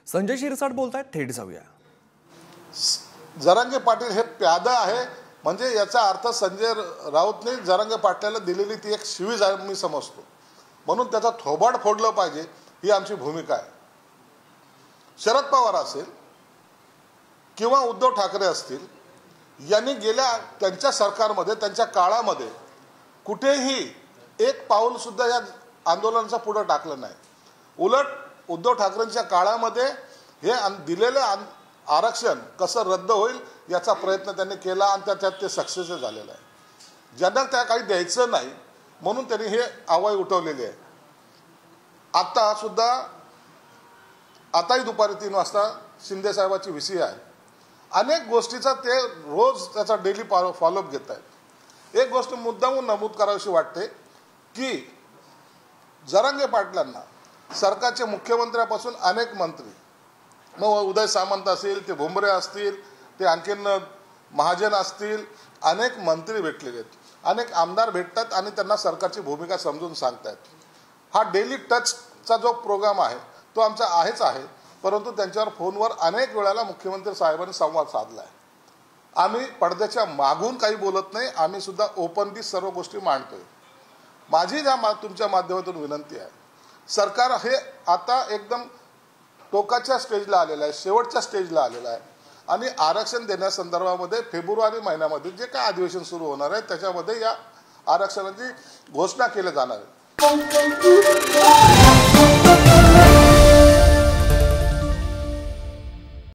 संजय शिरसाट बोलतायत, थेट जाऊया. जरांगे पाटील हे प्यादा आहे म्हणजे याचा अर्थ संजय राऊतने जरांगे पाटलाला दिलेली ती एक शिवीज आहे मी समजतो. म्हणून त्याचा थोबाड फोडलं पाहिजे ही आमची भूमिका आहे. शरद पवार असेल किंवा उद्धव ठाकरे असतील यांनी गेल्या त्यांच्या सरकारमध्ये त्यांच्या काळामध्ये कुठेही एक पाऊल सुद्धा या आंदोलनाचा पुढे टाकलं नाही. उलट उद्धव ठाकरेंच्या काळामध्ये हे दिलेले आरक्षण कसं रद्द होईल याचा प्रयत्न त्यांनी केला आणि त्याच्यात ते सक्सेस झालेलं आहे. ज्यांना त्या काही द्यायचं नाही म्हणून त्यांनी हे आवाज उठवलेली आहे. आताही दुपारी 3 वाजता शिंदे साहेबाची VC आहे. अनेक गोष्टीचा ते रोज त्याचा डेली फॉलोअप घेत आहेत. एक गोष्ट मुद्दामून नमूद करावीशी वाटते की जरांगे पाटलांना सरकारचे मुख्यमंत्र्यापासून अनेक मंत्री, मग उदय सामंत असतील, ते भुमरे असतील, ते आणखीन महाजन असतील, अनेक मंत्री भेटलेले आहेत, अनेक आमदार भेटतात आणि त्यांना सरकारची भूमिका समजून सांगतायत. हा डेली टचचा जो प्रोग्राम आहे तो आमचा आहे, परंतु त्यांच्यावर फोनवर अनेक वेळेला मुख्यमंत्री साहेबांनी संवाद साधला आहे. आम्ही पडद्याच्या मागून काही बोलत नाही, आम्ही सुद्धा ओपनली सर्व गोष्टी मांडतोय. माझी तुमच्या माध्यमातून विनंती आहे, सरकार हे आता एकदम टोकाच्या स्टेजला आलेलं आहे, शेवटच्या स्टेजला आलेलं आहे आणि आरक्षण देण्यासंदर्भामध्ये फेब्रुवारी महिन्यामध्ये जे काय अधिवेशन सुरू होणार आहे त्याच्यामध्ये या आरक्षणाची घोषणा केली जाणार आहे.